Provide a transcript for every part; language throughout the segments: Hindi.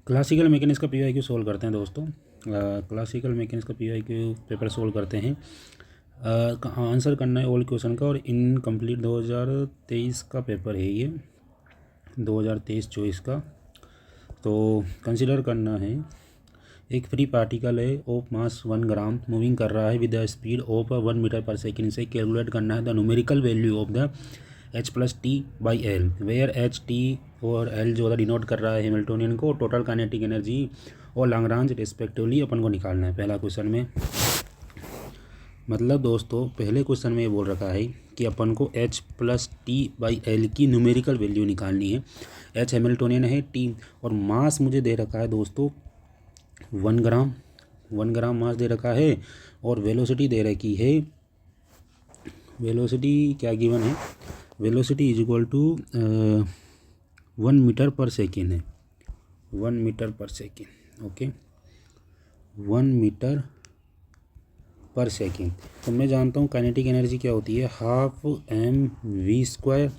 क्लासिकल मैकेनिक्स का पीवाईक्यू सोल्व करते हैं दोस्तों। क्लासिकल मैकेनिक्स का पीवाईक्यू पेपर सोल्व करते हैं। आंसर करना है ओल्ड क्वेश्चन का और इनकम्प्लीट 2023 का पेपर है ये, 2023-24 का। तो कंसिडर करना है एक फ्री पार्टिकल है ऑफ मास 1 ग्राम मूविंग कर रहा है with the speed of 1 metre per second. से कैलकुलेट करना है the numerical value of the H+T/L where H, T और L जो डिनोट कर रहा है हैमिल्टोनियन को, टोटल काइनेटिक एनर्जी और लैग्रांज रिस्पेक्टिवली अपन को निकालना है पहला क्वेश्चन में। मतलब दोस्तों पहले क्वेश्चन में ये बोल रखा है कि अपन को H+T/L की न्यूमेरिकल वैल्यू निकालनी है। H हैमिल्टोनियन है, T और मास मुझे दे रखा है दोस्तों 1 ग्राम, 1 ग्राम मास दे रखा है और वेलोसिटी दे रखी है। वेलोसिटी क्या गिवन है, velocity is equal to 1 metre per second है, 1 metre per second. Okay, 1 metre per second. तो मैं जानता हूँ काइनेटिक एनर्जी क्या होती है, हाफ एम वी स्क्वायर।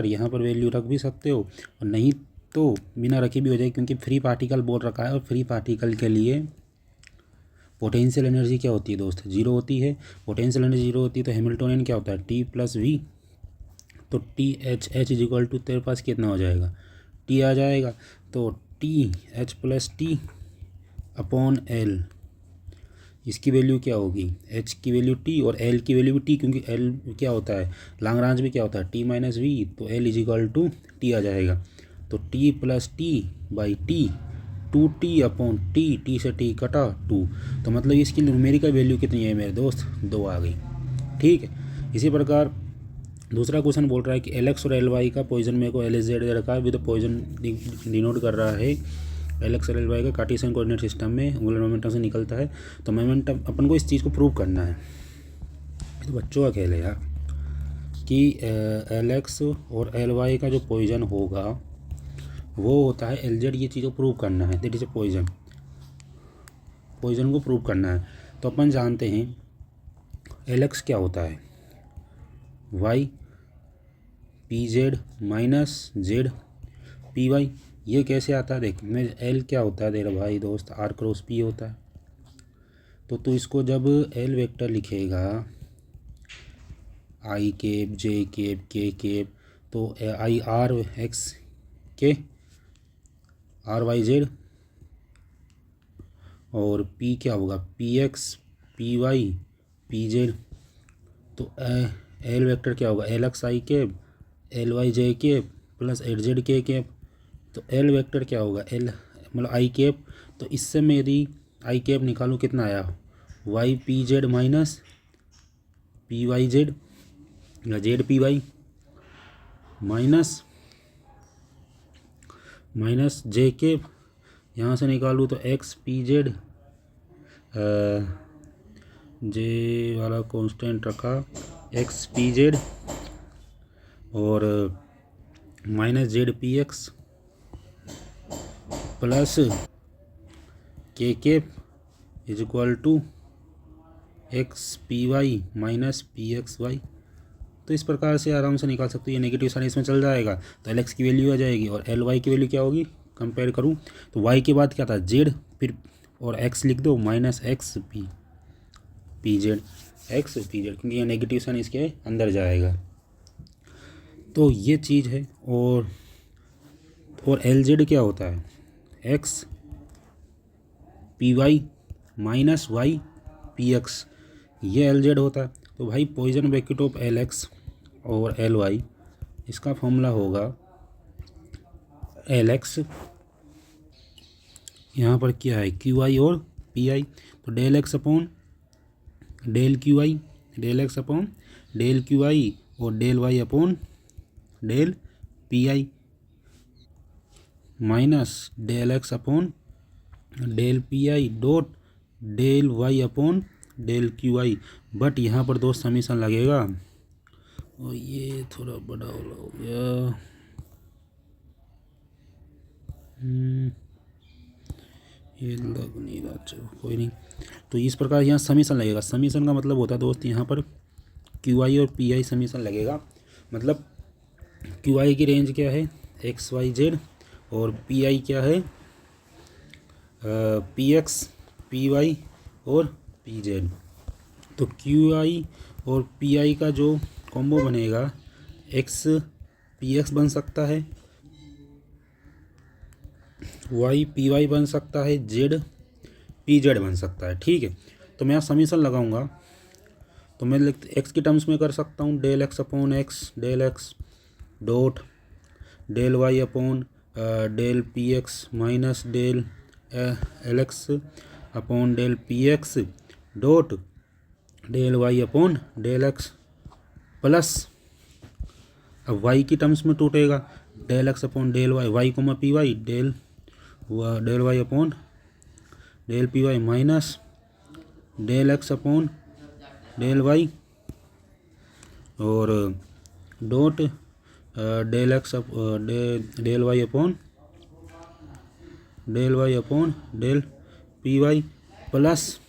यहाँ पर वैल्यू रख भी सकते हो और नहीं तो बिना रखे भी हो जाए, क्योंकि फ्री पार्टिकल बोल रखा है और फ्री पार्टिकल के लिए पोटेंशियल एनर्जी क्या होती है दोस्त, जीरो होती है। पोटेंशियल एनर्जी जीरो होती है तो हैमिल्टोनियन क्या होता है T+V। तो H इज इक्वल टू तेरे पास कितना हो जाएगा, T आ जाएगा। तो H+T/L इसकी वैल्यू क्या होगी, H की वैल्यू T और L की वैल्यू भी T, क्योंकि L क्या होता है लैग्रांज भी क्या होता है T-V। तो L is equal to T आ जाएगा। तो T+T/T 2T/T, T से T कटा 2। तो मतलब इसकी न्यूमेरिकल वैल्यू कितनी है मेरे दोस्त, 2 आ गई। ठीक है, इसी प्रकार दूसरा क्वेश्चन बोल रहा है कि Lx और Ly का पॉइजन मेरे को LZ दे रखा है विद पॉइजन डिनोट कर रहा है। Lx और Ly का कार्टेशियन कोऑर्डिनेट सिस्टम में एंगुलर मोमेंटम से निकलता है। तो मोमेंटम अपन को इस चीज़ को प्रूव करना है। तो बच्चों का खेल है यार कि Lx और Ly का जो पॉइजन होगा वो होता है LZ। ये चीज़ को प्रूव करना है, that is a Poisson, Poisson को प्रूव करना है। तो अपन जानते हैं Lx क्या होता है, y PZ minus Z PY। ये कैसे आता है देख, मैं L क्या होता है तेरा भाई दोस्त, R×P होता है। तो तू इसको जब L वेक्टर लिखेगा I cap J cap K cap, तो IRX के RYZ और P क्या होगा PX PY PZ। तो L वेक्टर क्या होगा LX I cap LY J cap plus HZ K cap. तो L वेक्टर क्या होगा L मतलब I कैप। तो इससे मैं यदि I कैप निकालूँ कितना आया, YPZ माइनस PYZ या ZPY माइनस J कैप। यहाँ से निकालूँ तो XPZ, J वाला कांस्टेंट रखा XPZ और minus ZPX plus K cap is equal to XPY minus PXY। तो इस प्रकार से आराम से निकाल सकते हो, ये नेगेटिव साइन इसमें चल जाएगा तो Lx की वैल्यू आ जाएगी और Ly की वैल्यू क्या होगी, कंपेयर करूँ तो y के बाद क्या था Z, फिर और x लिख दो माइनस XPZ क्योंकि ये नेगेटिव साइन इसके अंदर जाएगा। तो ये चीज़ है। और LZ क्या होता है XPY माइनस YPX, ये LZ होता है। तो भाई पॉइजन ब्रैकेट ऑफ Lx और Ly, इसका फॉर्मूला होगा Lx, यहाँ पर क्या है Qi और Pi। तो del x upon del Qi, del x upon del Qi और del y upon del Pi minus del x upon del Pi dot del y upon del Qi। But यहाँ पर दोस्त समीशन लगेगा और ये थोड़ा बड़ा हो गया, ये लग नहीं रहा, चलो कोई नहीं। तो इस प्रकार यहाँ समीशन लगेगा। समीशन का मतलब होता है दोस्त यहाँ पर Qi और Pi समीशन लगेगा, मतलब क्यू आई की रेंज क्या है, एक्स वाई जेड, और पी आई क्या है, पी एक्स, पी वाई और पी जेड। तो क्यू आई और पी आई का जो कॉम्बो बनेगा, एक्स पी एक्स बन सकता है, वाई पी वाई बन सकता है, जेड पी जेड बन सकता है। ठीक है, तो मैं यहाँ समीशन लगाऊंगा, तो मैं एक्स की टर्म्स में कर सकता हूँ, del x upon x del x dot del y upon del p x minus del l x upon del p x dot del y upon del x plus, अब वाई की टर्म्स में टूटेगा, del x upon del y, y comma p y, del y upon del p y minus del x upon del y और dot del x del y upon del p y plus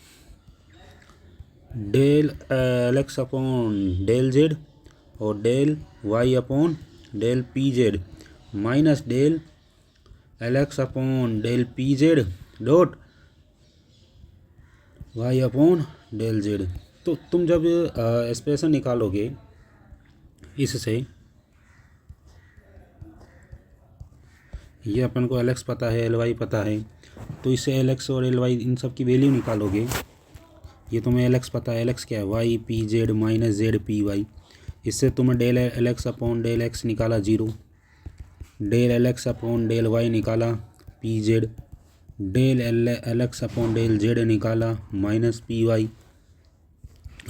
del l x upon del z और del y upon del p z minus del l x upon del p z dot y upon del z. तो तुम जब एक्सप्रेशन निकालोगे इससे, ये अपन को एल एक्स पता है, एल वाई पता है, तो इससे एल एक्स और एल वाई इन सब की वैल्यू निकालोगे। ये तुम्हें एल एक्स पता है, एल एक्स क्या है, y p z minus z p y. इससे तुम्हें del l x upon del x निकाला 0, del l x upon del y निकाला p z, del l x upon del z निकाला माइनस पी वाई,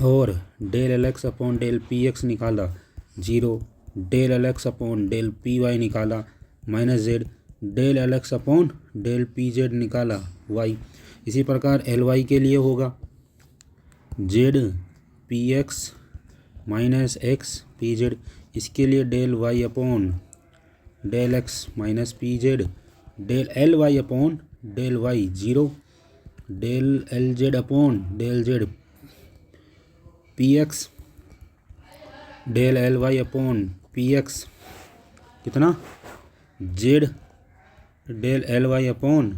और del l x upon del p x निकाला 0, del l x upon del p y निकाला minus z, del l x upon del p z निकाला वाई। इसी प्रकार एल वाई के लिए होगा z p x minus x p z, इसके लिए del y upon del x minus p z, del l y upon del y 0, del l z upon del z p x, del l y upon p x कितना z, del l y upon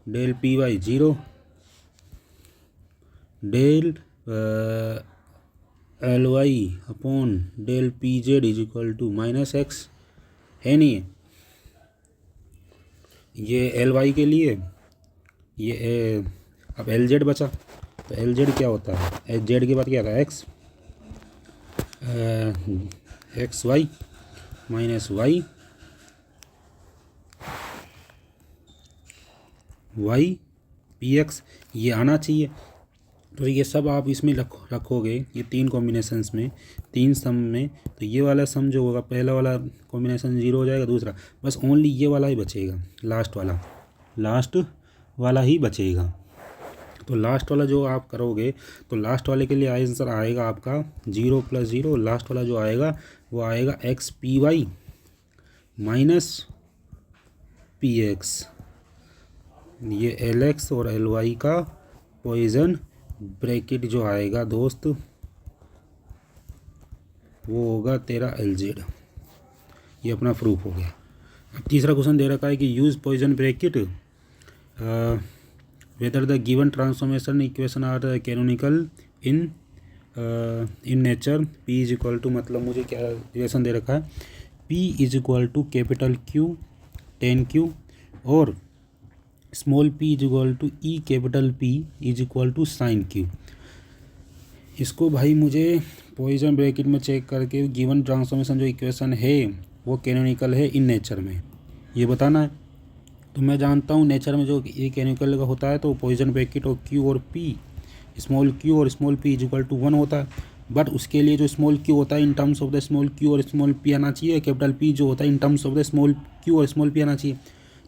del p y 0, del l y upon del p z is equal to minus x है नहीं है। ये एल वाई के लिए ये अब एल जेड बचा, तो एल जेड क्या होता है, एल जेड के बाद क्या था x, x y minus y p x, ये आना चाहिए। तो ये सब आप इसमें रखोगे, ये 3 कॉम्बिनेशंस में 3 सम में, तो ये वाला सम जो होगा, पहला वाला कॉम्बिनेशन 0 हो जाएगा, दूसरा बस ओनली ये वाला ही बचेगा, लास्ट वाला ही बचेगा। तो लास्ट वाला जो आप करोगे, तो लास्ट वाले के लिए आंसर आएगा आपका 0 + 0, लास्ट वाला जो आएगा वो आएगा x p y minus p x. ये एल एक्स और एल वाई का पॉइजन ब्रैकेट जो आएगा दोस्त, वो होगा तेरा एल जेड। ये अपना प्रूफ हो गया। अब तीसरा क्वेश्चन दे रखा है कि use Poisson bracket whether the given transformation equation are canonical in nature. P is equal to, मतलब मुझे क्या इक्वेशन दे रखा है, p is equal to capital Q ten q और small p is equal to e capital P is equal to sine q. इसको भाई मुझे पॉइजन ब्रैकेट में चेक करके गिवन ट्रांसफॉर्मेशन जो इक्वेशन है वो कैनोनिकल है इन नेचर में, ये बताना है। तो मैं जानता हूँ नेचर में जो ये कैनोनिकल का होता है तो पॉइजन ब्रैकेट और क्यू और पी, स्मॉल क्यू और small p is equal to 1 होता है। बट उसके लिए जो स्मॉल क्यू होता है इन terms of the small q और स्मॉल पी आना चाहिए, कैपिटल पी जो होता है इन terms of the small q और स्मॉल पी आना चाहिए।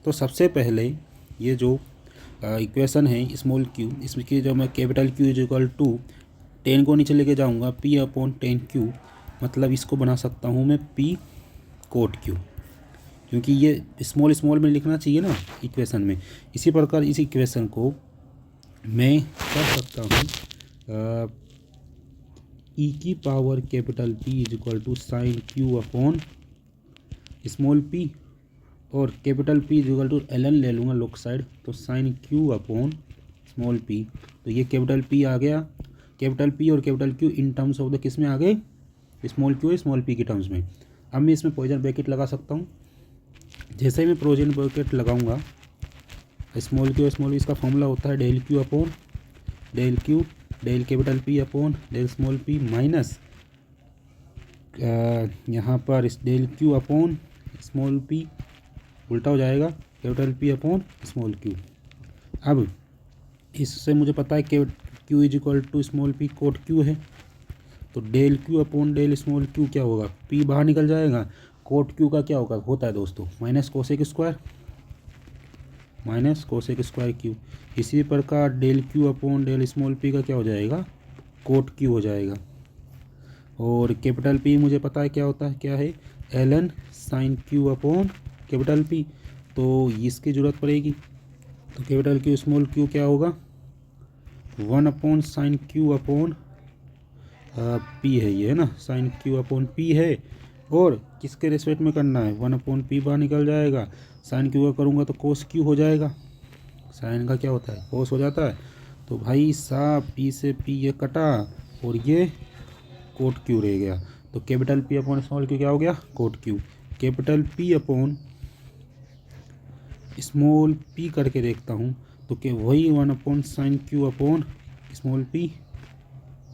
तो सबसे पहले ये जो इक्वेशन है स्मॉल क्यू, इसकी जो मैं capital Q is equal to 10 को नीचे लेके जाऊंगा पी अपॉन 10 क्यू, मतलब इसको बना सकता हूँ मैं पी कोट क्यू, क्योंकि ये स्मॉल स्मॉल में लिखना चाहिए ना इक्वेशन में। इसी प्रकार इस इक्वेशन को मैं कर सकता हूँ ई की power capital P is equal to sine q upon small p और capital P equal to l n ले लूँगा लोक साइड, तो sine q upon small p. तो ये कैपिटल पी आ गया, कैपिटल पी और capital Q in terms of the किस में आ गए, स्मॉल क्यू और स्मॉल पी के टर्म्स में। अब मैं इसमें पॉइजन ब्रैकेट लगा सकता हूँ। जैसे ही मैं पॉइजन ब्रैकेट लगाऊंगा, स्मॉल क्यू और स्मॉल पी, इसका फॉर्मूला होता है del q upon del q del capital P upon del small p minus यहाँ पर इस del q upon small p उल्टा हो जाएगा, capital P upon small q. अब इससे मुझे पता है कि q is equal to small p cot q है, तो del q upon del small q क्या होगा, पी बाहर निकल जाएगा, कोट क्यू का क्या होगा, होता है दोस्तों माइनस कोसेक स्क्वायर क्यू। इसी प्रकार del q upon del small p का क्या हो जाएगा, कोट क्यू हो जाएगा। और कैपिटल पी मुझे पता है क्या होता है, क्या है, l n sine q upon capital P, तो इसकी ज़रूरत पड़ेगी। तो कैपिटल क्यू स्मॉल क्यू क्या होगा, 1 upon sine q upon P है, ये है ना, साइन क्यू अपॉन पी है। और किसके रेस्पेक्ट में करना है, 1 अपॉन पी बाहर निकल जाएगा, साइन क्यू का करूँगा तो कोस क्यू हो जाएगा, साइन का क्या होता है कोस हो जाता है। तो भाई साहब पी से पी ये कटा और ये कोट क्यू रह गया, तो capital P upon small q क्या हो गया, cot q. Capital P upon small p करके देखता हूँ तो क्या वही 1 upon sine q upon small p.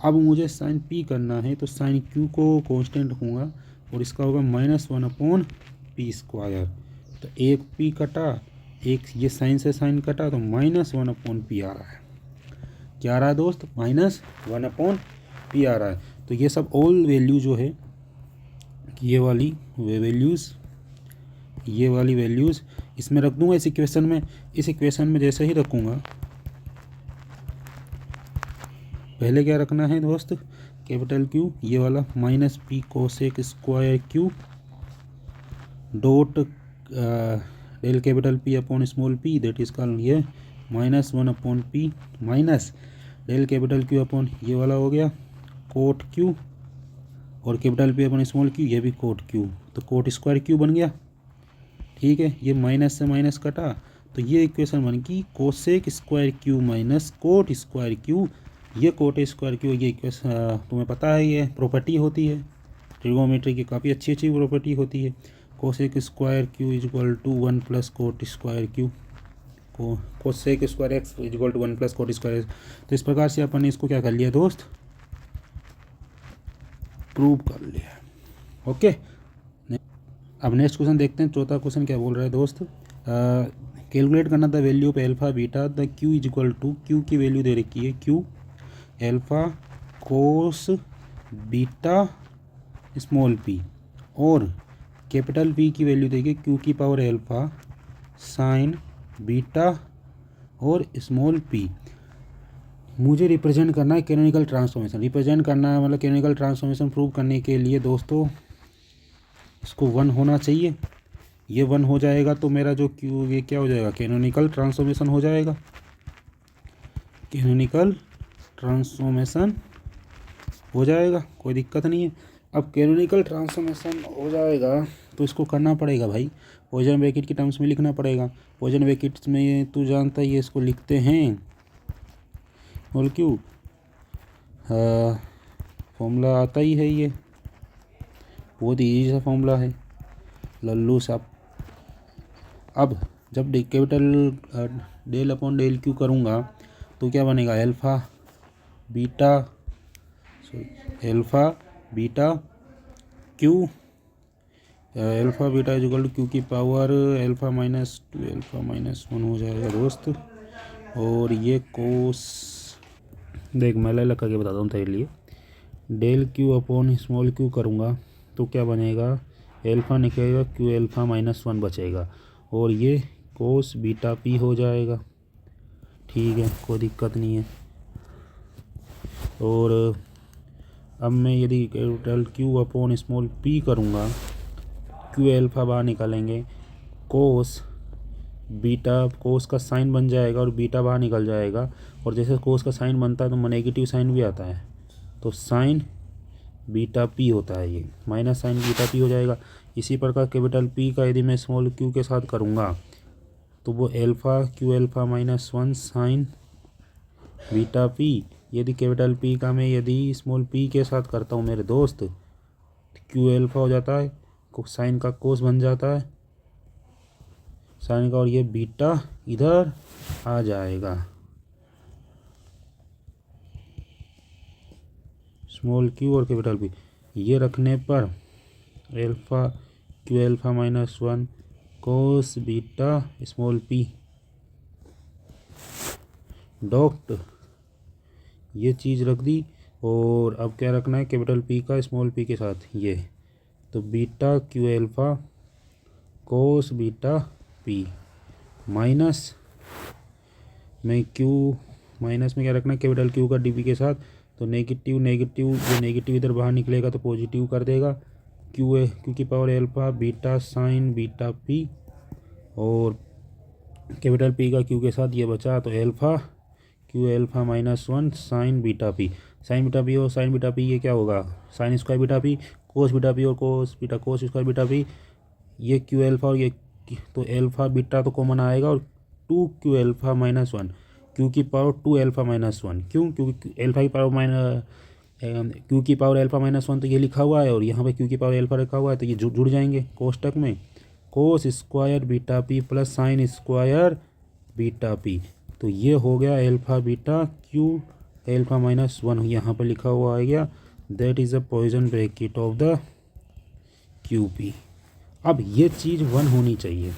अब मुझे साइन पी करना है तो साइन क्यू को कांस्टेंट रखूँगा और इसका होगा -1 अपॉन पी स्क्वायर। तो एक पी कटा, एक ये साइन से साइन कटा, तो -1 अपॉन पी आ रहा है। क्या आ रहा है दोस्त, -1 अपॉन पी आ रहा है। तो ये सब ऑल वैल्यू जो है, ये वाली वैल्यूज़ इसमें रख दूंगा इस इक्वेशन में। इस इक्वेशन में जैसे ही रखूँगा, पहले क्या रखना है दोस्त, कैपिटल क्यू ये वाला minus p cosec square q dot del capital P upon small p, that is called ये -1 upon p minus del capital Q upon ये वाला हो गया कोट क्यू, और capital P upon small q ये भी कोट क्यू, तो कोट स्क्वायर क्यू बन गया। ठीक है, ये माइनस से माइनस कटा, तो ये इक्वेशन बन गई cosec square Q minus cot square Q. ये कोट स्क्वायर क्यू, ये इक्वेशन तुम्हें पता है ये प्रॉपर्टी होती है ट्रिगोनोमेट्री की, काफ़ी अच्छी प्रॉपर्टी होती है। Cosec square q is equal to 1 plus cot square q, cosec square x is equal to 1 plus cot square x. तो इस प्रकार से अपन ने इसको क्या कर लिया दोस्त, प्रूव कर लिया। ओके, अब नेक्स्ट क्वेश्चन देखते हैं। चौथा क्वेश्चन क्या बोल रहा है दोस्त, कैलकुलेट करना the value of alpha beta the q is equal to, q की वैल्यू दे रखी है, q alpha cos beta small p, और कैपिटल पी की वैल्यू देगी क्यू की पावर एल्फा साइन बीटा और स्मॉल पी। मुझे रिप्रेजेंट करना है कैनोनिकल ट्रांसफॉर्मेशन, रिप्रेजेंट करना है मतलब कैनोनिकल ट्रांसफॉर्मेशन प्रूव करने के लिए दोस्तों इसको 1 होना चाहिए। ये 1 हो जाएगा तो मेरा जो क्यू ये क्या हो जाएगा, कैनोनिकल ट्रांसफॉर्मेशन हो जाएगा, कैनोनिकल ट्रांसफॉर्मेशन हो जाएगा, कोई दिक्कत नहीं है। अब कैनोनिकल ट्रांसफॉर्मेशन हो जाएगा तो इसको करना पड़ेगा भाई, पॉइजन ब्रैकेट की टर्म्स में लिखना पड़ेगा। पॉइजन ब्रैकेट में तू जानता है ये इसको लिखते हैं और क्यों फॉर्मूला आता ही है, ये बहुत ईजी सा फॉर्मूला है लल्लू साहब। अब जब capital del upon del q करूँगा तो क्या बनेगा, alpha beta q, alpha beta is equal to q की पावर एल्फा -2 एल्फा -1 हो जाएगा दोस्त। और ये कोस, देख मैं अलग करके बताता हूँ तेरे लिए, del q upon small q करूँगा तो क्या बनेगा, एल्फा निकलेगा, क्यू एल्फा -1 बचेगा, और ये कोस बीटा पी हो जाएगा। ठीक है, कोई दिक्कत नहीं है। और अब मैं यदि capital Q upon small P करूँगा, क्यू एल्फा बाहर निकालेंगे, कोस बीटा, कोस का साइन बन जाएगा और बीटा बाहर निकल जाएगा, और जैसे कोस का साइन बनता है तो नेगेटिव साइन भी आता है, तो साइन बीटा पी होता है, ये माइनस साइन बीटा पी हो जाएगा। इसी प्रकार कैपिटल पी का यदि मैं स्मॉल क्यू के साथ करूँगा तो वो alpha q alpha minus one sine beta P. यदि कैपिटल पी का मैं यदि स्मॉल पी के साथ करता हूँ मेरे दोस्त, क्यू एल्फ़ा हो जाता है, साइन का कोस बन जाता है साइन का, और ये बीटा इधर आ जाएगा। स्मॉल क्यू और कैपिटल पी ये रखने पर alpha q alpha minus one कोस बीटा स्मॉल पी डॉट ये चीज़ रख दी। और अब क्या रखना है कैपिटल पी का स्मॉल पी के साथ ये, तो बीटा क्यू एल्फ़ा कोस बीटा पी माइनस में क्यू माइनस में क्या रखना है कैपिटल क्यू का डी पी के साथ, तो नेगेटिव नेगेटिव जो नेगेटिव इधर बाहर निकलेगा तो पॉजिटिव कर देगा। क्यू की power alpha beta sine beta p और कैपिटल पी का क्यू के साथ ये बचा, तो alpha q alpha minus one sine beta p. Sine beta p और साइन बीटा पी ये क्या होगा, sine square beta p, cos beta p और cos beta cos square beta p. ये क्यू एल्फ़ा और ये तो एल्फ़ा बीटा तो कॉमन आएगा, और two q alpha minus one q की power two alpha minus one. क्यों? क्योंकि एल्फ़ा की पावर क्यू की पावर एल्फ़ा माइनस वन तो ये लिखा हुआ है, और यहाँ पे क्यू की पावर एल्फ़ा रखा हुआ है, तो ये जुड़ जाएंगे कोष्टक में। कोस square beta P plus sign square beta P, तो ये हो गया alpha beta Q alpha minus one, यहाँ पर लिखा हुआ आ गया that is a poison bracket of the Q P. अब ये चीज़ वन होनी चाहिए,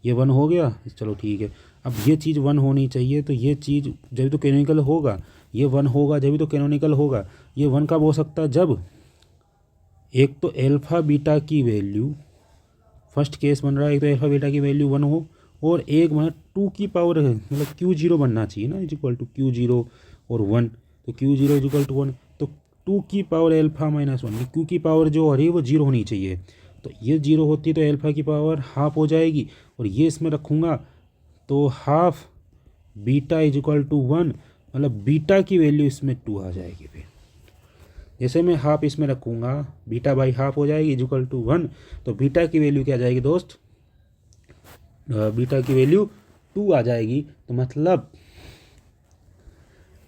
ये वन हो गया, चलो ठीक है। अब ये चीज़ वन होनी चाहिए, तो ये चीज़ जब तो कैनोनिकल होगा, ये वन होगा जब तो कैनोनिकल होगा। ये वन कब हो सकता है, जब एक तो एल्फ़ा बीटा की वैल्यू फर्स्ट केस बन रहा है, एक तो एल्फ़ा बीटा की वैल्यू वन हो, और एक मतलब टू की पावर है, मतलब क्यू जीरो बनना चाहिए ना, is equal to q zero और वन, तो q zero is equal to one, तो टू की power alpha minus one, q की पावर जो हो रही है वो जीरो होनी चाहिए। तो ये जीरो होती है तो एल्फ़ा की पावर हाफ हो जाएगी, और ये इसमें रखूँगा तो half beta is equal to one, मतलब बीटा की वैल्यू इसमें टू आ जाएगी। फिर जैसे मैं हाफ इसमें रखूँगा बीटा बाई हाफ हो जाएगी इज इक्वल टू वन, तो बीटा की वैल्यू क्या आ जाएगी दोस्त, बीटा की वैल्यू टू आ जाएगी। तो मतलब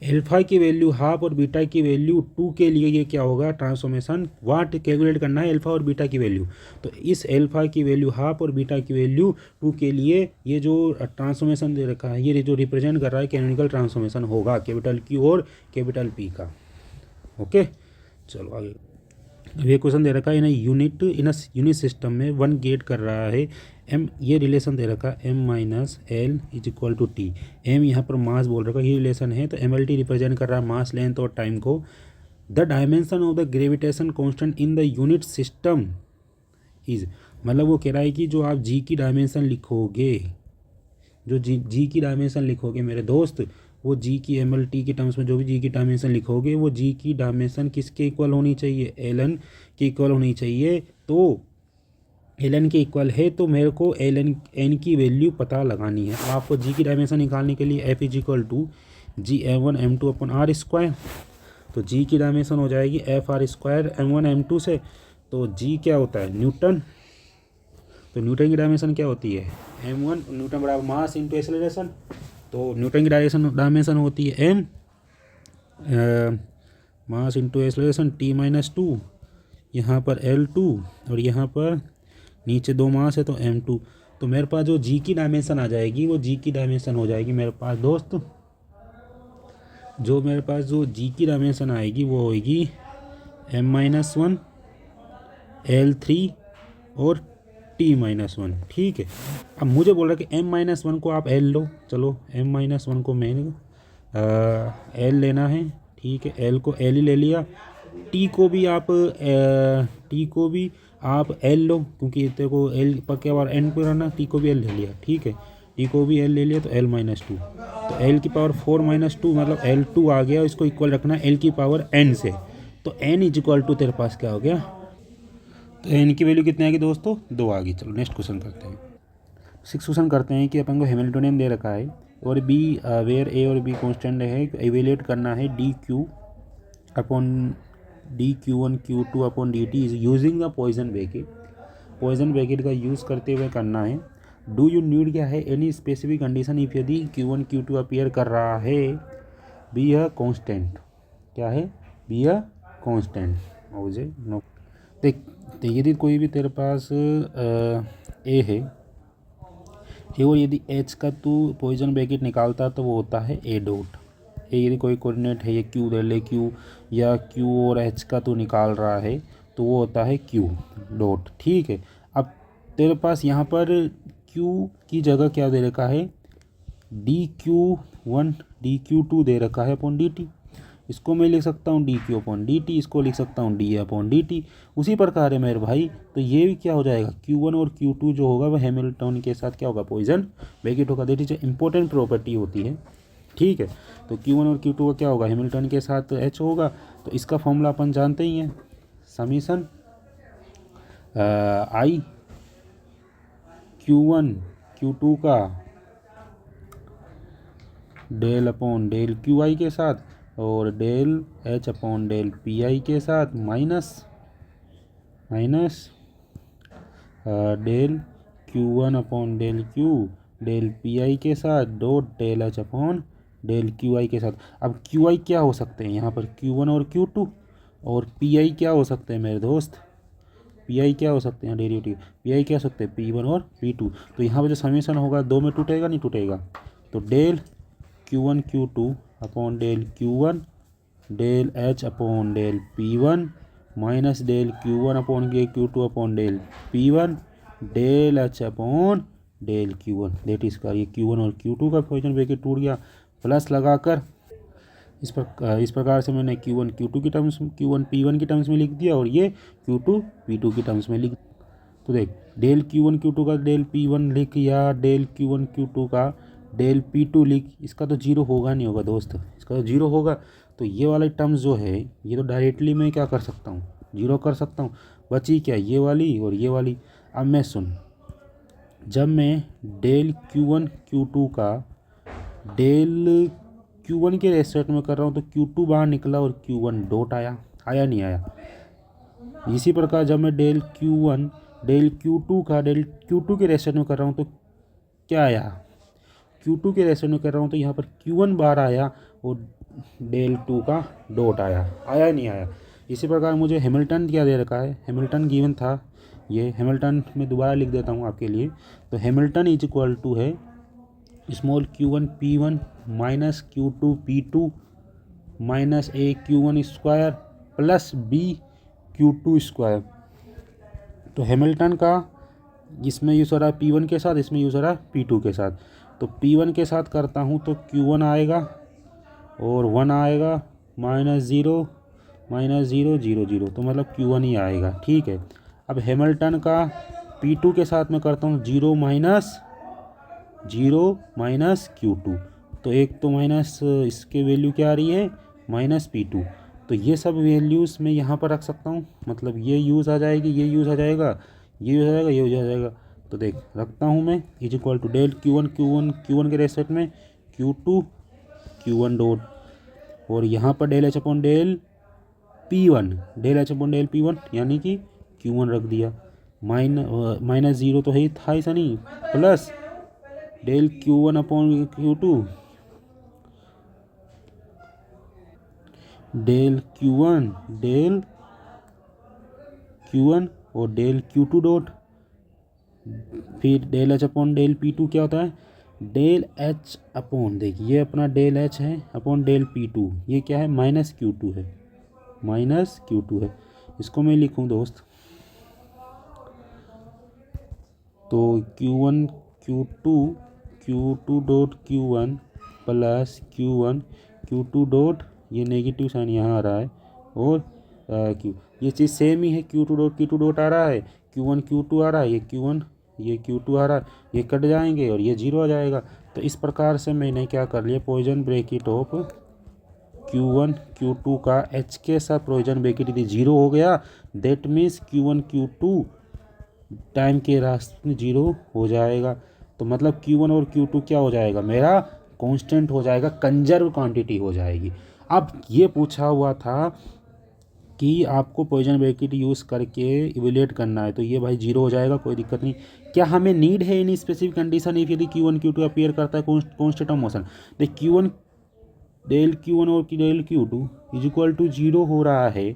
एल्फ़ा की वैल्यू हाफ और बीटा की वैल्यू टू के लिए ये क्या होगा, ट्रांसफॉर्मेशन वाट कैलकुलेट करना है एल्फ़ा और बीटा की वैल्यू। तो इस एल्फ़ा की वैल्यू हाफ और बीटा की वैल्यू टू के लिए ये जो ट्रांसफॉर्मेशन दे रखा है, ये जो रिप्रेजेंट कर रहा है कैनोनिकल ट्रांसफॉर्मेशन होगा कैपिटल क्यू और कैपिटल पी का। ओके, चलो आगे। अब ये क्वेश्चन दे रखा है इन यूनिट सिस्टम में वन गेट कर रहा है एम, ये रिलेशन दे रखा है m minus l is equal to t. M यहाँ पर मास बोल रखा है, ये रिलेशन है, तो एम एल टी रिप्रेजेंट कर रहा है मास लेंथ और टाइम को। The dimension of the gravitation constant in the unit system is, मतलब वो कह रहा है कि जो आप जी की डायमेंशन लिखोगे, जो जी की डायमेंशन लिखोगे मेरे दोस्त, वो जी की एम एल टी के टर्म्स में जो भी जी की डायमेंशन लिखोगे, वो जी की डायमेंशन किसके इक्वल होनी चाहिए, एल एन के इक्वल होनी चाहिए। तो एल एन के इक्वल है तो मेरे को एल एन की वैल्यू पता लगानी है। आपको जी की डायमेंशन निकालने के लिए F is equal to G M one M two upon R square, तो जी की डायमेंशन हो जाएगी F R square M one M two से। तो जी क्या होता है, न्यूटन, तो न्यूटन की डायमेंशन क्या होती है, एम वन, न्यूटन बराबर मास इंटू एक्सेलरेशन, तो न्यूटन की डायमेंशन होती है m mass into acceleration t minus two, यहाँ पर एल टू और यहाँ पर नीचे दो मास है तो एम टू। तो मेरे पास जो जी की डायमेंशन आ जाएगी वो जी की डायमेंशन हो जाएगी मेरे पास दोस्त, जो मेरे पास जो जी की डायमेंशन आएगी वो होगी m minus one l three और टी माइनस वन। ठीक है, अब मुझे बोल रहा है कि एम माइनस वन को आप एल लो, चलो एम माइनस वन को मैंने एल लेना है, ठीक है, एल को एल ही ले लिया, टी को भी आप एल लो, क्योंकि तेरे को एल पर क्या बार एन पर रहना, टी को भी एल ले लिया, ठीक है, टी को भी एल ले लिया, तो एल माइनस टू, तो एल की पावर फोर माइनस टू मतलब एल टू आ गया, इसको इक्वल रखना है एल की पावर एन से, तो एन इज इक्वल टू तेरे पास क्या हो गया, तो एन की वैल्यू कितनी आ गई दोस्तों, दो आ गई। चलो नेक्स्ट क्वेश्चन करते हैं। सिक्स क्वेश्चन करते हैं कि अपन को हैमिल्टोनियन दे रखा है और बी वेयर ए और बी कॉन्स्टेंट है, इवेल्यूएट करना है D Q upon D Q one Q two upon D T is using the poison bracket. Poison bracket का यूज़ करते हुए करना है। डू यू नीड क्या है, एनी स्पेसिफिक कंडीशन इफ यदि Q1 Q2 अपीयर कर रहा है, बी अ कांस्टेंट, क्या है, बी अ कांस्टेंट, मुझे नो देख। यदि कोई भी तेरे पास ए है, ए और यदि एच का तू पॉइजन ब्रैकेट निकालता तो वो होता है ए डॉट। ए यदि कोई कोऑर्डिनेट है, ये क्यू ले ले क्यू, या क्यू और एच का तू निकाल रहा है तो वो होता है क्यू डॉट, ठीक है। अब तेरे पास यहाँ पर क्यू की जगह क्या दे रखा है, dq1 dq2 दे रखा है अपॉन dt। इसको मैं लिख सकता हूँ dq अपॉन dt, इसको लिख सकता हूँ da अपॉन dt। उसी प्रकार है मेरे भाई, तो ये भी क्या हो जाएगा, Q1 और Q2 जो होगा वह हैमिल्टन के साथ क्या होगा, पॉइजन ब्रैकेट होगा। दैट इज इंपॉर्टेंट प्रॉपर्टी होती है, ठीक है। तो Q1 और Q2 का क्या होगा, हैमिल्टन के साथ H होगा। तो इसका फॉर्मूला अपन जानते ही हैं, समीशन आई Q1 Q2 का डेल अपॉन डेल QI के साथ और del H upon del PI के साथ minus del Q1 upon del Q del PI के साथ dot del H upon del QI के साथ। अब QI क्या हो सकते हैं यहाँ पर, Q1 और Q2, और PI क्या हो सकते हैं मेरे दोस्त, PI क्या हो सकते हैं डेरिवेटिव, PI क्या हो सकते हैं P1 और P2। तो यहाँ पर जो समीशन होगा दो में टूटेगा नहीं टूटेगा, तो del Q1 Q2 upon del Q1 del H upon del P1 minus del Q1 upon Q2 upon del P1 del H upon del Q1। That is का ये Q1 और Q2 का पॉइजन ब्रैकेट टूट गया। प्लस लगाकर इस प्रकार से मैंने Q1 Q2 की टर्म्स, Q1 P1 की टर्म्स में लिख दिया और ये Q2 P2 की टर्म्स में लिख। तो देख, डेल Q1 Q2 का डेल P1 लिख या डेल Q1 Q2 का डेल P2 लिख, इसका तो जीरो होगा नहीं होगा दोस्त, इसका तो जीरो होगा। तो ये वाला टर्म्स जो है ये तो डायरेक्टली मैं क्या कर सकता हूँ, जीरो कर सकता हूँ। बची क्या, ये वाली और ये वाली। अब मैं सुन, जब मैं डेल Q1 Q2 का डेल Q1 के रेस्पेक्ट में कर रहा हूँ तो Q2 बाहर निकला और Q1 डॉट आया, आया नहीं आया। इसी प्रकार जब मैं डेल Q1 डेल Q2 का डेल Q2 के रेस्पेक्ट में कर रहा हूँ तो क्या आया, Q2 के रेस्पेक्ट में कर रहा हूँ तो यहाँ पर Q1 बार आया और डेल 2 का डॉट आया, आया नहीं आया। इसी प्रकार मुझे हैमिल्टन क्या दे रखा है, हैमिल्टन गिवन था, ये हैमिल्टन मैं दोबारा लिख देता हूँ आपके लिए। तो हैमिल्टन इज इक्वल टू है small Q1 P1 minus Q2 P2 minus A Q1 square plus B Q2 square. तो हैमिल्टन का इसमें यूज़ हो रहा है P1 के साथ, इसमें यूज़ हो रहा है P2 के साथ। तो P1 के साथ करता हूँ तो Q1 आएगा और 1 आएगा, माइनस ज़ीरो ज़ीरो ज़ीरो, तो मतलब Q1 ही आएगा, ठीक है। अब हैमिल्टन का P2 के साथ में करता हूँ ज़ीरो माइनस Q2, तो एक तो माइनस इसके वैल्यू क्या आ रही है, माइनस P2। तो ये सब वैल्यूज़ मैं यहाँ पर रख सकता हूँ, मतलब ये यूज़ आ जाएगी, ये यूज़ आ जाएगा, ये यूज़ आ जाएगा, ये यूज़ आ जाएगा। तो देख रखता हूँ मैं is equal to del Q1 के रेस्पेक्ट में Q2 Q1 डॉट, और यहाँ पर del H upon del P1 यानी कि Q1 रख दिया, माइनस ज़ीरो तो है था ऐसा नहीं, plus del Q1 upon Q2 del Q1 और डेल Q2 डॉट, फिर del H upon del P2 क्या होता है, डेल H अपॉन, देखिए ये अपना डेल H है अपॉन डेल P2, ये क्या है माइनस Q2 है। इसको मैं लिखूं दोस्त, तो Q1 Q2 dot Q1 plus Q1 Q2 dot, ये नेगेटिव साइन यहाँ आ रहा है, और Q, ये चीज़ सेम ही है, Q2 डॉट आ रहा है, Q1 Q2 आ रहा है, ये Q2 आ रहा है, ये कट जाएंगे और ये जीरो आ जाएगा। तो इस प्रकार से मैंने क्या कर लिया, poison bracket of Q1 Q2 का H के साथ पॉइजन ब्रैकेट यदि जीरो हो गया, that means Q1 Q2 time के रास्ते में जीरो हो जाएगा। तो मतलब Q1 और Q2 क्या हो जाएगा, मेरा कांस्टेंट हो जाएगा, कंजर्व क्वांटिटी हो जाएगी। अब ये पूछा हुआ था कि आपको पॉइजन ब्रैकेट यूज़ करके इवेल्युएट करना है, तो ये भाई जीरो हो जाएगा, कोई दिक्कत नहीं। क्या हमें नीड है इन स्पेसिफिक कंडीशन इफ यदि Q1 Q2 अपीयर करता है कॉन्स्टेंट ऑफ मोशन, तो Q1 डेल Q1 और del Q2 is equal to zero हो रहा है,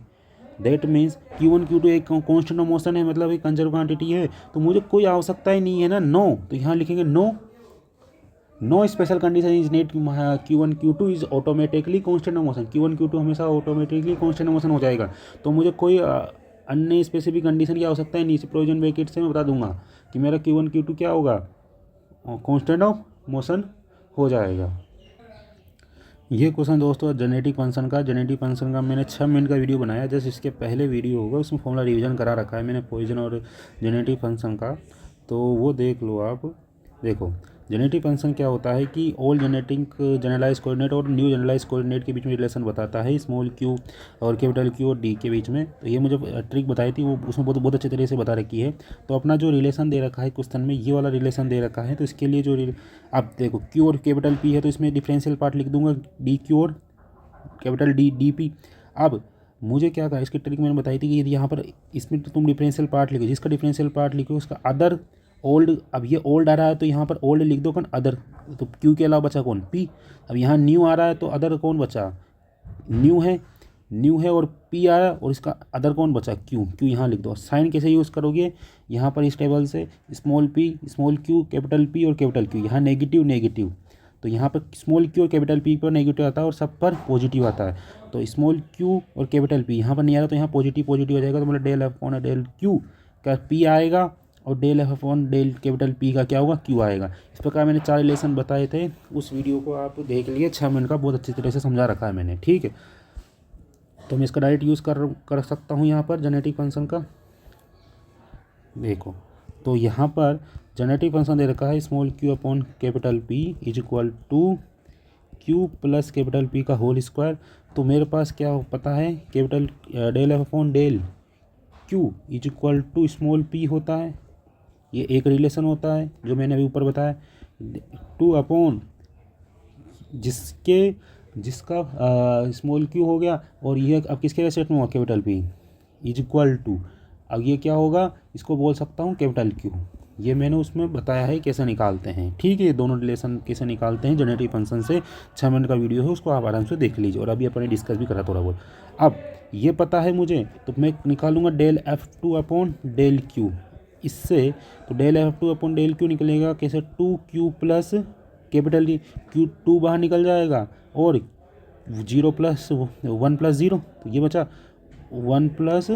दैट मीन्स Q1 Q2 एक कॉन्स्टेंट ऑफ मोशन है, मतलब एक कंजर्व क्वांटिटी है, तो मुझे कोई आवश्यकता ही नहीं है ना, नो। तो यहाँ लिखेंगे no special condition is net Q1 Q2 इज automatically constant of motion, Q1 Q2 हमेशा ऑटोमेटिकली कॉन्स्टेंट ऑफ मोशन हो जाएगा, तो मुझे कोई अन्य स्पेसिफिक कंडीशन की आवश्यकता ही नहीं। इस प्रोविजन ब्रैकेट से मैं बता दूंगा कि मेरा Q1 Q2 क्या होगा, कॉन्स्टेंट ऑफ मोशन हो जाएगा। ये क्वेश्चन दोस्तों जेनेटिक फंक्शन का मैंने 6 मिनट का वीडियो बनाया, जैसे इसके पहले वीडियो होगा उसमें फॉर्मूला रिवीजन करा रखा है मैंने पॉइजन और जेनेटिक फंक्शन का, तो वो देख लो आप। देखो जेनेटिक फंक्शन क्या होता है कि ओल्ड जेनेटिक जनरलाइज कोऑर्डिनेट और न्यू जनरलाइज कोऑर्डिनेट के बीच में रिलेशन बताता है, स्मॉल क्यू और कैपिटल क्यू और डी के बीच में। तो ये मुझे ट्रिक बताई थी, वो उसमें बहुत बहुत अच्छे तरीके से बता रखी है। तो अपना जो रिलेशन दे रखा है क्वेश्चन में, ये वाला रिलेशन दे रखा है, तो इसके लिए जो अब देखो क्यू और कैपिटल पी है, तो इसमें डिफरेंशियल पार्ट लिख दूंगा डी क्यू और कैपिटल डी डी पी। अब मुझे क्या था, इसकी ट्रिक मैंने बताई थी कि यदि यहाँ पर इसमें तो तुम डिफरेंशियल पार्ट लिखो, जिसका डिफरेंशियल पार्ट लिखो उसका अदर ओल्ड, अब ये ओल्ड आ रहा है तो यहाँ पर ओल्ड लिख दो कौन, अदर, तो क्यू के अलावा बचा कौन, पी। अब यहाँ न्यू आ रहा है तो अदर कौन बचा, न्यू है और पी आया, और इसका अदर कौन बचा, क्यू यहाँ लिख दो। साइन कैसे यूज़ करोगे, यहाँ पर इस टेबल से small P small q capital P और कैपिटल क्यू, यहाँ नेगेटिव, तो यहाँ पर स्मॉल क्यू और कैपिटल पी पर नेगेटिव आता है और सब पर पॉजिटिव आता है, तो स्मॉल क्यू और कैपिटल पी यहाँ पर नहीं आ रहा, तो यहाँ पॉजिटिव हो जाएगा, तो मतलब del f on del q का पी आएगा और del f upon del capital P का क्या होगा, क्यू आएगा। इस प्रकार मैंने 4 रिलेशन बताए थे, उस वीडियो को आप देख लिए, 6 मिनट का बहुत अच्छी तरह से समझा रखा है मैंने, ठीक है। तो मैं इसका डायरेक्ट यूज़ कर सकता हूँ यहाँ पर जेनेटिक फंक्शन का। देखो तो यहाँ पर जेनेटिक फंक्शन दे रखा है small q upon capital P is equal to q plus capital P का होल स्क्वायर। तो मेरे पास क्या पता है, capital del f upon del q is equal to small p होता है, ये एक रिलेशन होता है जो मैंने अभी ऊपर बताया, 2 अपॉन जिसका स्मॉल क्यू हो गया, और ये अब किसके रेस्पेक्ट में हुआ, capital P is equal to, अब ये क्या होगा, इसको बोल सकता हूँ कैपिटल क्यू। ये मैंने उसमें बताया है कैसे निकालते हैं, ठीक है, ये दोनों रिलेशन कैसे निकालते हैं जेनेटिक फंक्शन से, 6 मिनट का वीडियो है, उसको आप आराम से देख लीजिए, और अभी अपने डिस्कस भी करा थोड़ा बहुत। अब ये पता है मुझे, तो मैं निकालूंगा del F2 upon del Q, इससे तो del F2 upon del Q निकलेगा कैसे, 2Q प्लस कैपिटल क्यू, 2 बाहर निकल जाएगा, और 0 प्लस 1 प्लस 0, तो ये बचा 1 प्लस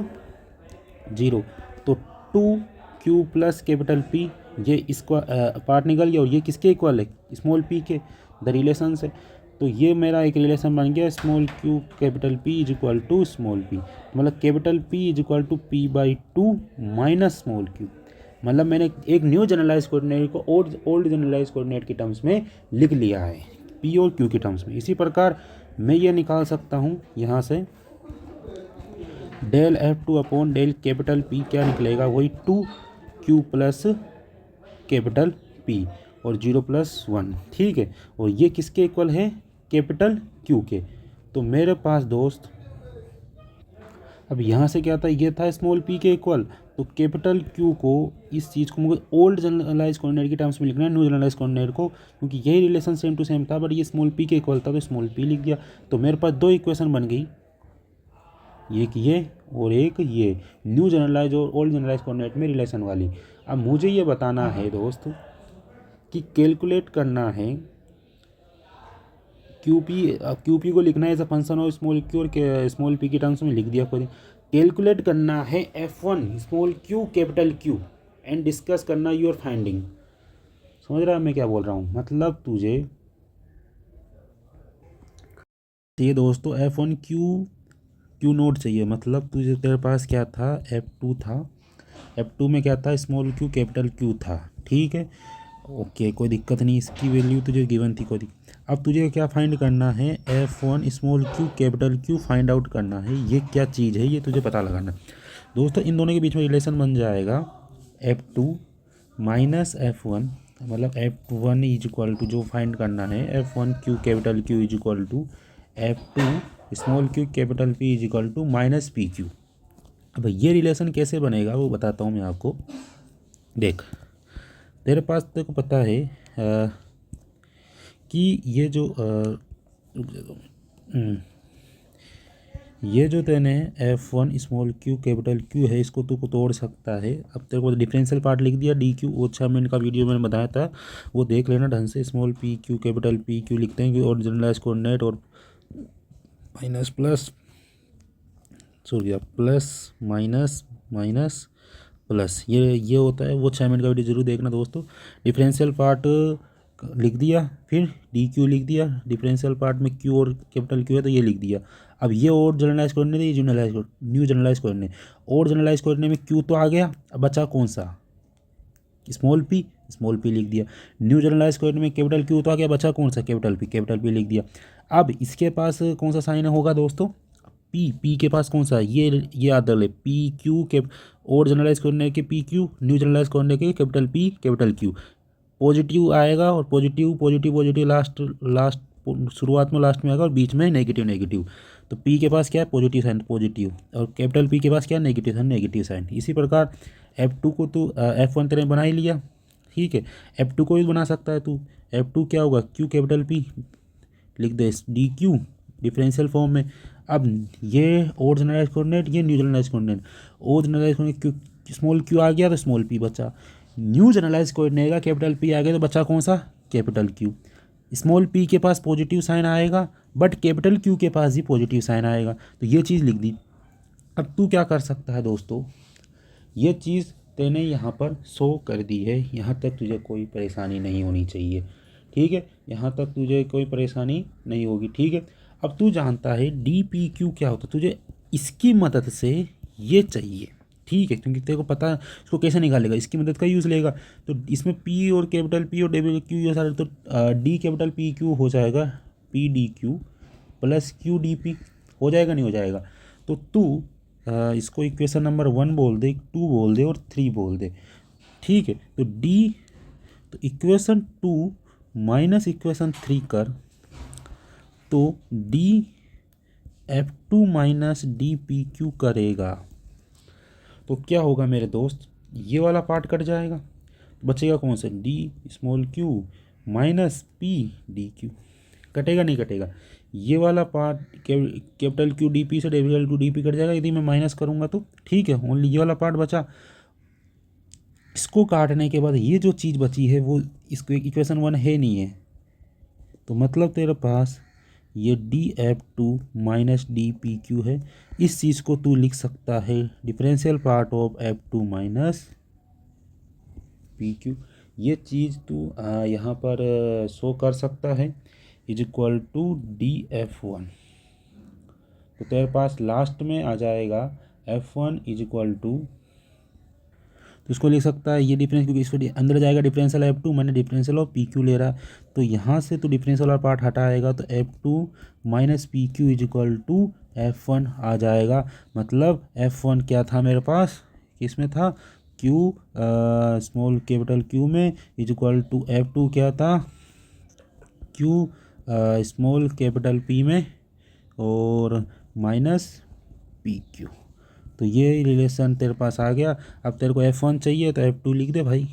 0, तो 2Q प्लस कैपिटल पी, ये इसका पार्ट निकल गया, और ये किसके इक्वल है, स्मॉल पी के, द रिलेशन से। तो ये मेरा एक रिलेशन बन गया, small q capital P is equal to small p, मतलब capital P is equal to P/2 minus small q, मतलब मैंने एक न्यू जनरलाइज कोऑर्डिनेट को ओल्ड जनरलाइज कोऑर्डिनेट के टर्म्स में लिख लिया है, पी और क्यू के टर्म्स में। इसी प्रकार मैं ये निकाल सकता हूँ यहाँ से del F2 upon del capital P क्या निकलेगा, वही 2Q प्लस कैपिटल पी और 0 प्लस 1, ठीक है, और ये किसके इक्वल है, कैपिटल क्यू के। तो मेरे पास दोस्त अब यहाँ से क्या था, ये था स्मॉल पी के इक्वल, तो कैपिटल क्यू को, इस चीज़ को मुझे ओल्ड जनरलाइज कोऑर्डिनेट के टर्म्स में लिखना है, न्यू जनरलाइज कोऑर्डिनेट को, क्योंकि यही रिलेशन सेम टू सेम था, बट ये स्मॉल पी के इक्वल था तो स्मॉल पी लिख दिया। तो मेरे पास 2 इक्वेशन बन गई, एक ये और एक ये, न्यू जनरलाइज और ओल्ड जनरलाइज कोऑर्डिनेट में रिलेशन वाली। अब मुझे ये बताना है दोस्त कि कैलकुलेट करना है क्यू पी को लिखना है as a function of small q और स्मॉल पी के टर्म्स में लिख दिया खुद। कैलकुलेट करना है F1 small q capital Q and discuss करना योर फाइंडिंग। समझ रहा है मैं क्या बोल रहा हूँ, मतलब तुझे ये दोस्तों F1 क्यू नोट चाहिए, मतलब तुझे, तेरे पास क्या था, F2 था, F2 में क्या था, स्मॉल क्यू कैपिटल क्यू था, ठीक है, ओके, कोई दिक्कत नहीं, इसकी वैल्यू तुझे गिवन थी, कोई दिक्कत। अब तुझे क्या फाइंड करना है, F1 small q capital Q find out करना है, ये क्या चीज़ है ये तुझे पता लगाना दोस्तों। इन दोनों के बीच में रिलेशन बन जाएगा F2 माइनस F1, मतलब F1 इज इक्वल टू, जो फाइंड करना है F1 q capital Q is equal to F2 small q capital P is equal to minus p q. अब ये रिलेशन कैसे बनेगा वो बताता हूँ मैं आपको। देख, तेरे पास तेरे को पता है कि रुक जा दो। ये जो तेने F1 small q capital Q है इसको तू को तोड़ सकता है। अब तेरे को डिफरेंशियल पार्ट लिख दिया डी क्यू, वो 6 मिनट का वीडियो मैंने बताया था, वो देख लेना ढंग से। Small P Q capital P Q लिखते हैं और जनरलाइज कोऑर्डिनेट और माइनस प्लस गया प्लस माइनस माइनस प्लस, ये होता है। वो 6 मिनट का वीडियो जरूर देखना दोस्तों। डिफरेंशियल पार्ट लिख दिया, फिर डी क्यू लिख दिया, डिफरेंशियल पार्ट में क्यू और कैपिटल क्यू है तो ये लिख दिया। अब ये और जनरलाइज करने ये न्यू जनरलाइज करने, और जनरलाइज करने में क्यू तो आ गया, अब बचा कौन सा, स्मॉल पी लिख दिया। न्यू जनरलाइज करने में कैपिटल क्यू तो आ गया, बचा कौन सा, कैपिटल पी लिख दिया। अब इसके पास कौन सा साइन होगा दोस्तों, पी के पास कौन सा, ये याद रख ले, पी क्यू कैप, और जनरलाइज करने के पी क्यू, न्यू जनरलाइज करने के capital P capital Q. Positive आएगा और positive positive positive last last शुरुआत में लास्ट में आएगा और बीच में नेगेटिव नेगेटिव। तो पी के पास क्या है, पॉजिटिव साइन पॉजिटिव, और कैपिटल पी के पास क्या है, नेगेटिव साइन नेगेटिव साइन। इसी प्रकार F2 को तो F1 तेरे बना ही लिया, ठीक है। F2 को भी बना सकता है तू। F2 क्या होगा, क्यू कैपिटल पी लिख दे, डी क्यू डिफरेंशियल फॉर्म में। अब ये और जनरलाइज कोऑर्डिनेट, ये न्यू जनरलाइज कोऑर्डिनेट, और generalize coordinate Q small Q आ गया तो स्मॉल पी बचा। न्यू जनरलाइज कोऑर्डिनेट का कैपिटल पी आ गया तो बचा कौन सा, कैपिटल क्यू। स्मॉल पी के पास पॉजिटिव साइन आएगा बट कैपिटल क्यू के पास भी पॉजिटिव साइन आएगा, तो ये चीज़ लिख दी। अब तू क्या कर सकता है दोस्तों, ये चीज़ तेने यहाँ पर शो कर दी है, यहाँ तक तुझे कोई परेशानी नहीं होनी चाहिए, ठीक है। यहाँ तक तुझे कोई परेशानी नहीं होगी, ठीक है। अब तू जानता है डी पी क्यू क्या होता है, तुझे इसकी मदद से ये चाहिए, ठीक है, क्योंकि तेरे को पता है इसको कैसे निकालेगा, इसकी मदद का यूज़ लेगा। तो इसमें पी और कैपिटल पी और डेबिट क्यू ये सारे, तो डी कैपिटल पी क्यू हो जाएगा P D Q plus Q D P, हो जाएगा नहीं हो जाएगा। तो तू इसको इक्वेशन नंबर 1 बोल दे, 2 बोल दे और 3 बोल दे, ठीक है। तो डी, तो इक्वेशन 2 माइनस इक्वेशन 3 कर, तो D F2 minus D P Q करेगा तो क्या होगा मेरे दोस्त, ये वाला पार्ट कट जाएगा, बचेगा कौन सा, D small Q minus P D Q. कटेगा नहीं कटेगा, ये वाला part capital Q D P से capital Q D P cut जाएगा यदि मैं माइनस करूँगा तो, ठीक है। ओनली ये वाला पार्ट बचा। इसको काटने के बाद ये जो चीज़ बची है वो इसको इक्वेशन 1 है नहीं है, तो मतलब तेरे पास ये DF2 माइनस DPQ है। इस चीज़ को तू लिख सकता है differential part of F2 minus PQ। ये चीज़ तू यहाँ पर शो कर सकता है, इज इक्वल टू DF1। तो तेरे पास लास्ट में आ जाएगा F1 इज इक्वल टू, तो इसको लिख सकता है ये डिफरेंस, क्योंकि इसको अंदर जाएगा डिफरेंशियल F2, मैंने डिफरेंशियल ऑफ PQ ले रहा, तो यहाँ से तो डिफरेंशियल वाला पार्ट हटाएगा तो F2 minus PQ is equal to F1 आ जाएगा। मतलब F1 क्या था मेरे पास, किसमें था, Q स्मॉल कैपिटल Q में, इज इक्वल टू F2 क्या था, Q स्मॉल कैपिटल P में और माइनस PQ। तो ये रिलेशन तेरे पास आ गया। अब तेरे को F1 चाहिए तो F2 लिख दे भाई,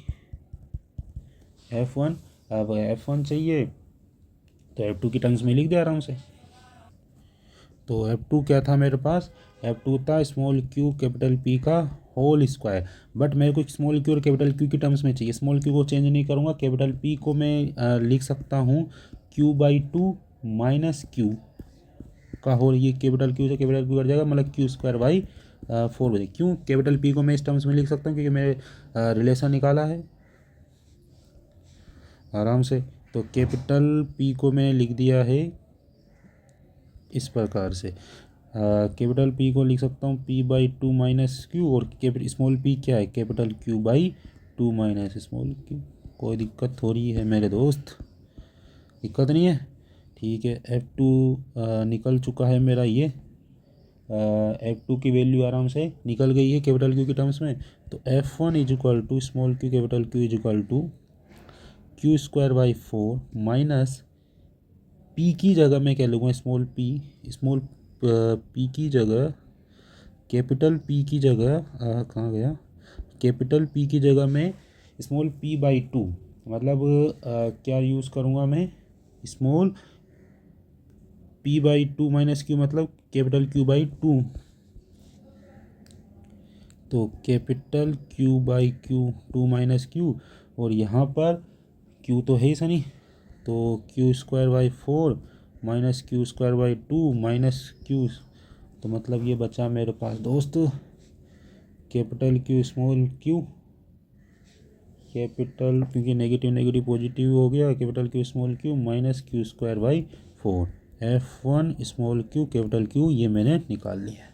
F1, अब F1 चाहिए तो F2 की टर्म्स में लिख दे आराम से। तो F2 क्या था मेरे पास, F2 था स्मॉल क्यू कैपिटल P का होल स्क्वायर, बट मेरे को स्मॉल क्यू और कैपिटल Q की टर्म्स में चाहिए। स्मॉल क्यू को चेंज नहीं करूँगा, कैपिटल P को मैं लिख सकता हूँ Q/2 माइनस क्यू का होल, ये कैपिटल Q से कैपिटल Q कट जाएगा, मतलब Q² 4 बजे। क्यों, कैपिटल P को मैं इस टर्म्स में लिख सकता हूँ क्योंकि मैंने रिलेशन निकाला है आराम से। तो कैपिटल P को मैंने लिख दिया है इस प्रकार से, कैपिटल P को लिख सकता हूँ P/2 माइनस क्यू, और कैपिटल स्मॉल p क्या है, capital Q/2 minus small q। कोई दिक्कत थोड़ी है मेरे दोस्त, दिक्कत नहीं है, ठीक है। F2 निकल चुका है मेरा, ये F2 की वैल्यू आराम से निकल गई है कैपिटल Q की टर्म्स में। तो F1 is equal to small q capital Q is equal to Q² 4 minus P की जगह मैं क्या लूँगा, स्मॉल पी की जगह कैपिटल पी की जगह कहाँ गया, कैपिटल पी की जगह में स्मॉल पी बाई टू, मतलब क्या यूज़ करूँगा मैं, small p by two minus q, मतलब कैपिटल क्यू बाई टू। तो capital Q by q, two minus q, और यहाँ पर क्यू तो है ही सनी, तो q square by four minus q square by two minus q, तो मतलब ये बचा मेरे पास दोस्त capital Q small q, capital क्योंकि नेगेटिव नेगेटिव पॉजिटिव हो गया, capital Q small Q minus q square by four, F1 small q capital Q, ये मैंने निकाल लिया।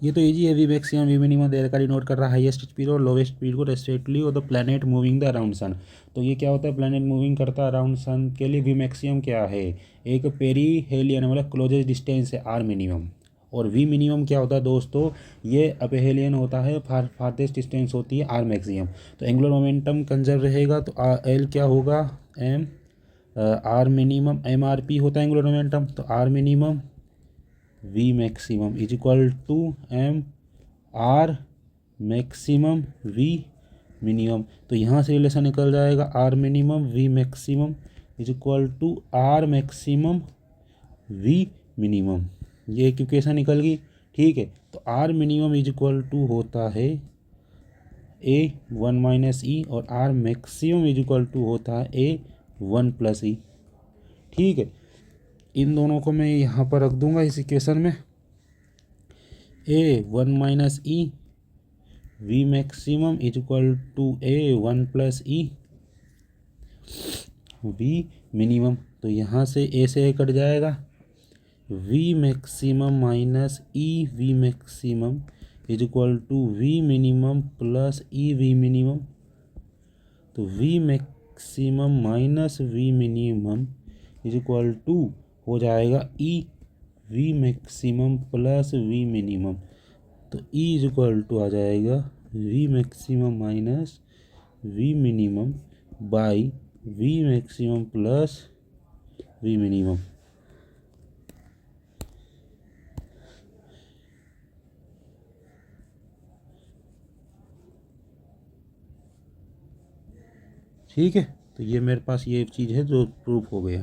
ये तो इजी है, v maximum we minimum there का डिनोट कर रहा है हाईएस्ट स्पीड और लोवेस्ट स्पीड को रेस्पेक्टिवली और the planet moving the around sun. तो ये क्या होता है, प्लैनेट मूविंग करता है अराउंड सन के लिए वी मैक्सिमम क्या है, एक पेरी हेलियन मतलब क्लोजेस्ट डिस्टेंस है आर मिनिमम, और वी मिनिमम क्या होता है दोस्तों, ये अपेहेलियन होता है, फारथेस्ट डिस्टेंस होती है आर मैक्सिमम। तो एंगुलर मोमेंटम कंजर्व रहेगा, तो एल क्या होगा, M R minimum, M R P होता है एंगुलर मोमेंटम, तो R minimum V maximum is equal to M R maximum we minimum. तो यहाँ से रिलेशन निकल जाएगा, R minimum V maximum is equal to R maximum we minimum, ये इक्वेशन निकल गई। ठीक है, तो R minimum is equal to होता है ए वन माइनस ई, और R maximum is equal to होता है ए वन प्लस ई। ठीक है, इन दोनों को मैं यहाँ पर रख दूंगा इस इक्वेशन में, A one minus E V maximum is equal to A one plus E V minimum. तो यहाँ से ए से ए कट जाएगा, V maximum minus E V maximum is equal to V minimum plus E V minimum. तो V maximum minus V minimum is equal to हो जाएगा E V maximum plus V minimum. तो ई इज इक्वल टू आ जाएगा V maximum minus V minimum by V maximum plus V minimum. ठीक है, तो ये मेरे पास ये चीज़ है जो प्रूफ हो गया।